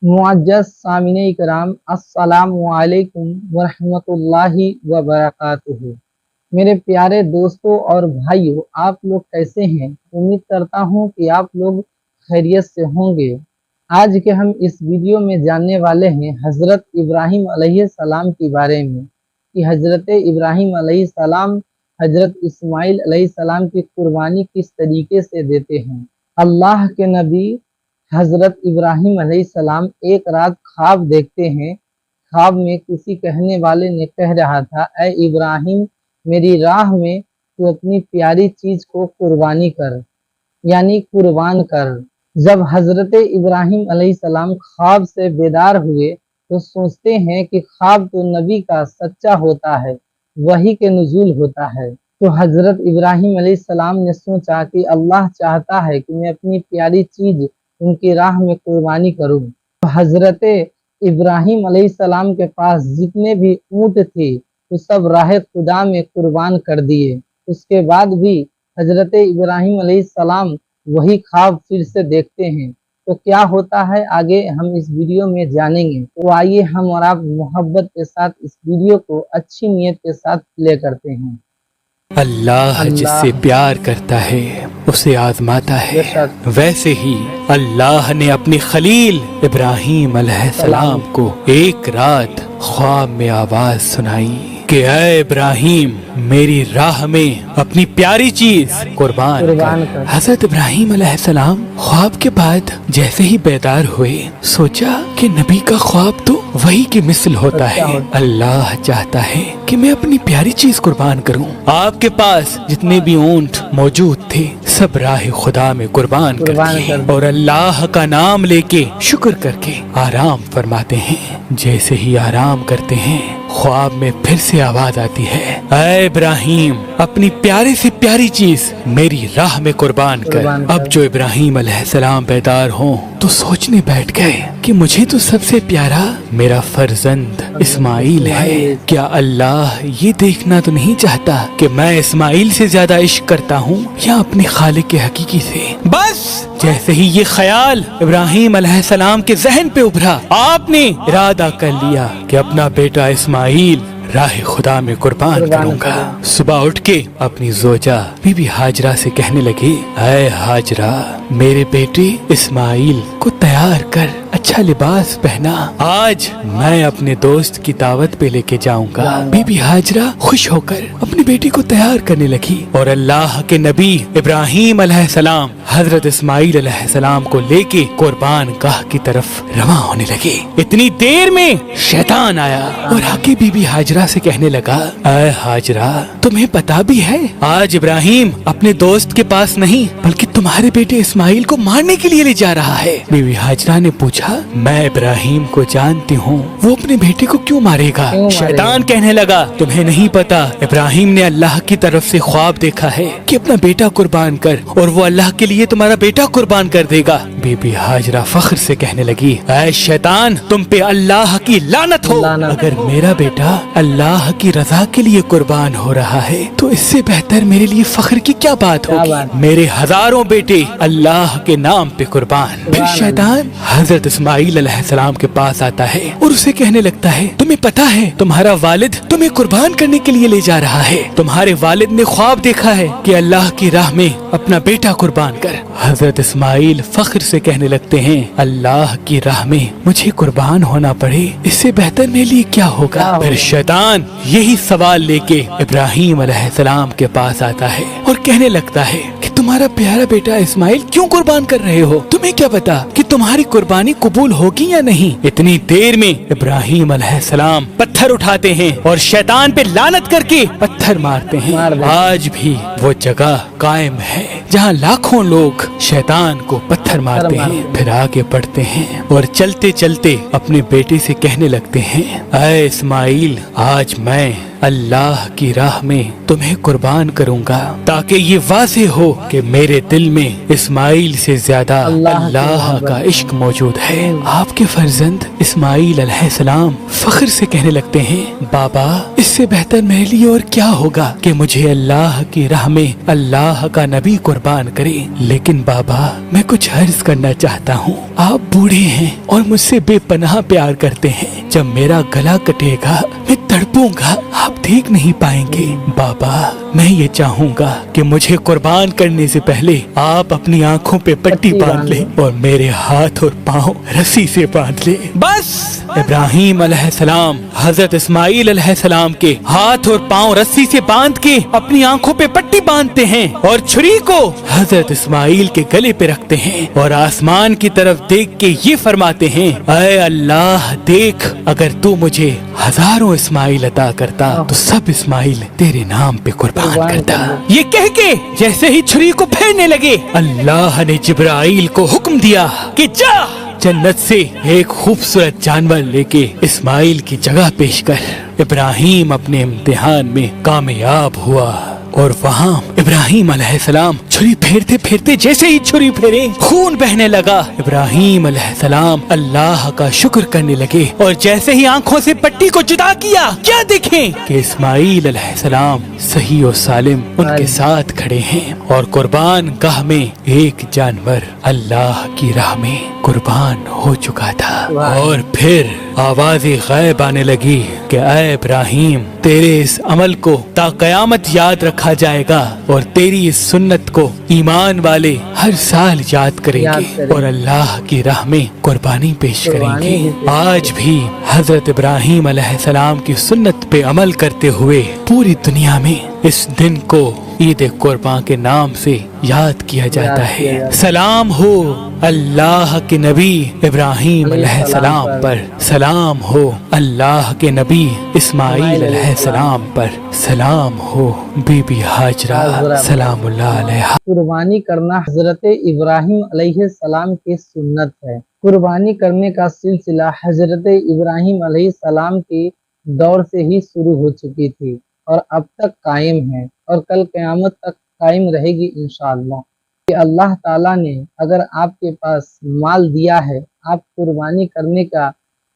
मुअज्जज़ सामिने इकराम, अस्सलामु अलैकुम वरहमतुल्लाहि वबरकातुहू। मेरे प्यारे दोस्तों और भाइयों, आप लोग कैसे हैं? उम्मीद करता हूँ कि आप लोग खैरियत से होंगे। आज के हम इस वीडियो में जानने वाले हैं हज़रत इब्राहीम अलैहिस्सलाम के बारे में कि हज़रत इब्राहीम अलैहिस्सलाम हज़रत इस्माइल अलैहिस्सलाम की कुर्बानी किस तरीके से देते हैं। अल्लाह के नबी हज़रत इब्राहीम अलैहिस्सलाम एक रात ख्वाब देखते हैं। ख्वाब में किसी कहने वाले ने कह रहा था, ऐ इब्राहीम, मेरी राह में तू अपनी प्यारी चीज़ को कुर्बानी कर, यानी कुर्बान कर। जब हज़रत इब्राहीम अलैहिस्सलाम ख्वाब से बेदार हुए तो सोचते हैं कि ख्वाब तो नबी का सच्चा होता है, वही के नुज़ूल होता है। तो हज़रत इब्राहीम अलैहिस्सलाम ने सोचा कि अल्लाह चाहता है कि मैं अपनी प्यारी चीज़ उनकी राह में कुर्बानी करूं। तो हज़रत इब्राहीम अलैहिस्सलाम के पास जितने भी ऊँट थे वो सब राह खुदा में कुर्बान कर दिए। उसके बाद भी हज़रत इब्राहीम अलैहिस्सलाम वही ख्वाब फिर से देखते हैं। तो क्या होता है आगे हम इस वीडियो में जानेंगे। तो आइए हम और आप मोहब्बत के साथ इस वीडियो को अच्छी नीयत के साथ प्ले करते हैं। अल्लाह जिससे प्यार करता है उसे आजमाता है। वैसे ही अल्लाह ने अपने खलील इब्राहीम अलैहिस्सलाम को एक रात ख्वाब में आवाज सुनाई कि ऐ इब्राहीम, मेरी राह में अपनी प्यारी चीज कुर्बान कर। हज़रत इब्राहीम अलैहिस्सलाम ख्वाब के बाद जैसे ही बेदार हुए, सोचा कि नबी का ख्वाब तो वही की मिसल होता है। अल्लाह चाहता है कि मैं अपनी प्यारी चीज कुर्बान करूं। आपके पास जितने भी ऊंट मौजूद थे सब राह खुदा में कुर्बान कर दिए और अल्लाह का नाम लेके शुक्र करके आराम फरमाते हैं। जैसे ही आराम करते हैं, ख्वाब में फिर से आवाज आती है, ऐ इब्राहीम, अपनी प्यारे से प्यारी चीज मेरी राह में कुर्बान कर। अब जो इब्राहीम अलैहिस्सलाम बेदार हों तो सोचने बैठ गए कि मुझे तो सबसे प्यारा मेरा फर्जंद इस्माइल है। क्या अल्लाह ये देखना तो नहीं चाहता कि मैं इस्माइल से ज्यादा इश्क करता हूँ या अपने खालिक के हकीकी से? बस जैसे ही ये ख्याल इब्राहीम अलैहिस्सलाम के जहन पे उभरा, आपने इरादा कर लिया कि अपना बेटा इस्माइल राह खुदा में कुर्बान करूंगा। सुबह उठ के अपनी जोजा बीबी हाजरा से कहने लगे, ऐ हाजरा, मेरे बेटे इस्माइल को तैयार कर, अच्छा लिबास पहना, आज मैं अपने दोस्त की दावत पे लेके जाऊंगा। बीबी हाजरा खुश होकर अपने बेटे को तैयार करने लगी और अल्लाह के नबी इब्राहीम अलैहिस्सलाम हजरत इस्माइल अलैहिस्सलाम को लेके कुर्बान गाह की तरफ रवाना होने लगे। इतनी देर में शैतान आया और आके बीबी हाजरा से कहने लगा, ऐ हाजरा, तुम्हें पता भी है आज इब्राहीम अपने दोस्त के पास नहीं बल्कि तुम्हारे बेटे इस्माइल को मारने के लिए ले जा रहा है। बीबी हाजरा ने पूछा, मैं इब्राहीम को जानती हूँ, वो अपने बेटे को क्यों मारेगा? शैतान कहने लगा, तुम्हें नहीं पता, इब्राहीम ने अल्लाह की तरफ से ख्वाब देखा है कि अपना बेटा कुर्बान कर और वो अल्लाह के लिए तुम्हारा बेटा कुर्बान कर देगा। बीबी हाजरा फख्र से कहने लगी, ऐ शैतान, तुम पे अल्लाह की लानत हो। अगर मेरा बेटा अल्लाह की रजा के लिए कुर्बान हो रहा है तो इससे बेहतर मेरे लिए फख्र की क्या बात होगी। मेरे हजारों बेटे अल्लाह के नाम पे कुर्बान। फिर शैतान हजरत इस्माइल अलैहिस्सलाम के पास आता है और उसे कहने लगता है, तुम्हें पता है तुम्हारा वालिद तुम्हें कुर्बान करने के लिए ले जा रहा है। तुम्हारे वालिद ने ख्वाब देखा है कि अल्लाह की राह में अपना बेटा कुर्बान कर। हजरत इस्माइल फख्र से कहने लगते हैं, अल्लाह की राह में मुझे कुर्बान होना पड़े इससे बेहतर मेरे लिए क्या होगा। फिर शैतान यही सवाल लेके इब्राहीम अलैहिस्सलाम के पास आता है और कहने लगता है कि तुम्हारा प्यारा बेटा इस्माइल क्यों कुर्बान कर रहे हो? तुम्हें क्या पता कि तुम्हारी कुर्बानी कबूल होगी या नहीं? इतनी देर में इब्राहीम अलैहिस्सलाम पत्थर उठाते हैं और शैतान पे लानत करके पत्थर मारते हैं। आज भी वो जगह कायम है जहाँ लाखों लोग शैतान को पत्थर मारते हैं। फिर आगे बढ़ते हैं और चलते चलते अपने बेटे से कहने लगते हैं, ऐ इस्माइल, आज मैं अल्लाह की राह में तुम्हें कुर्बान करूंगा ताकि ये वाज़ेह हो कि मेरे दिल में इस्माइल से ज्यादा अल्लाह का इश्क मौजूद है। आपके फर्जंद इस्माइल अलैहिस्सलाम फख्र से कहने लगते हैं, बाबा, इससे इससे बेहतर मेरे लिए और क्या होगा कि मुझे अल्लाह की राह में अल्लाह का नबी कुर्बान करे। लेकिन बाबा, मैं कुछ अर्ज करना चाहता हूँ। आप बूढ़े हैं और मुझसे बेपनाह प्यार करते हैं। जब मेरा गला कटेगा मैं तड़पूंगा, आप देख नहीं पाएंगे। बाबा, मैं ये चाहूंगा कि मुझे कुर्बान करने से पहले आप अपनी आंखों पे पट्टी बांध ले और मेरे हाथ और पाँव रस्सी से बांध ले। बस इब्राहिम अलैहिस्सलाम हजरत इस्माइल अलैहिस्सलाम के हाथ और पाँव रस्सी से बांध के अपनी आंखों पे पट्टी बांधते हैं और छुरी को हजरत इस्माइल के गले पे रखते हैं और आसमान की तरफ देख के ये फरमाते हैं, ऐ अल्लाह देख, अगर तू मुझे हजारों इस्माइल अता करता तो सब इस्माइल तेरे नाम पे कुर्बान करता। ये कह के जैसे ही छुरी को फेरने लगे, अल्लाह ने जिब्राइल को हुक्म दिया कि जा जन्नत से एक खूबसूरत जानवर लेके इस्माइल की जगह पेश कर। इब्राहिम अपने इम्तिहान में कामयाब हुआ और वहाँ इब्राहिम अलैहिस्सलाम छुरी फेरते फेरते जैसे ही छुरी फेरे खून बहने लगा। इब्राहिम अलैहिस्सलाम अल्लाह का शुक्र करने लगे और जैसे ही आंखों से पट्टी को जुदा किया, क्या देखें कि इस्माइल अलैहिस्सलाम सही और सालिम उनके साथ खड़े हैं और कुर्बान गाह में एक जानवर अल्लाह की राह में कुर्बान हो चुका था। और फिर आवाज़ें गैब आने लगी कि ऐ इब्राहिम, तेरे इस अमल को ता कयामत याद रखा जाएगा और तेरी इस सुन्नत को ईमान वाले हर साल याद करेंगे और अल्लाह की राह में कुर्बानी पेश करेंगे। आज भी हजरत इब्राहिम अलैहिस्सलाम की सुन्नत पे अमल करते हुए पूरी दुनिया में इस दिन को ईद कुर्बान के नाम से याद किया जाता है। सलाम हो अल्लाह के नबी इब्राहिम अलैहिस्सलाम पर, सलाम हो अल्लाह के नबी इस्माइल अलैहिस्सलाम पर, सलाम हो बीबी हाजरा सलामुल्लाह अलैहा। कुर्बानी करना हजरत इब्राहिम अलैहिस्सलाम की सुन्नत है। कुर्बानी करने का सिलसिला हजरत इब्राहिम अलैहिस्सलाम के दौर से ही शुरू हो चुकी थी और अब तक कायम है और कल क़यामत तक कायम रहेगी इंशाअल्लाह। कि अल्लाह ताला ने अगर आपके पास माल दिया है, आप कुर्बानी करने का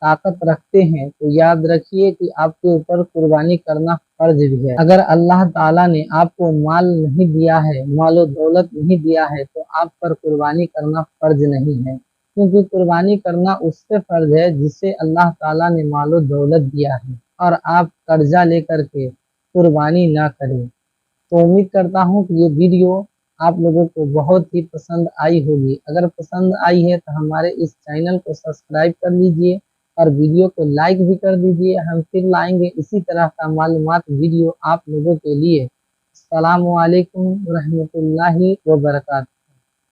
ताकत रखते हैं, तो याद रखिए कि आपके ऊपर कुर्बानी करना फर्ज भी है। अगर अल्लाह ताला ने आपको माल नहीं दिया है, मालो दौलत नहीं दिया है, तो आप पर कुर्बानी करना फर्ज नहीं है, क्योंकि कुर्बानी करना उससे फर्ज है जिससे अल्लाह ताला ने मालो दौलत दिया है और आप कर्जा लेकर के कुर्बानी ना करें। तो उम्मीद करता हूँ कि ये वीडियो आप लोगों को बहुत ही पसंद आई होगी। अगर पसंद आई है तो हमारे इस चैनल को सब्सक्राइब कर लीजिए और वीडियो को लाइक भी कर दीजिए। हम फिर लाएंगे इसी तरह का मालूमात वीडियो आप लोगों के लिए। अस्सलामु अलैकुम व रहमतुल्लाहि व बरकातहू।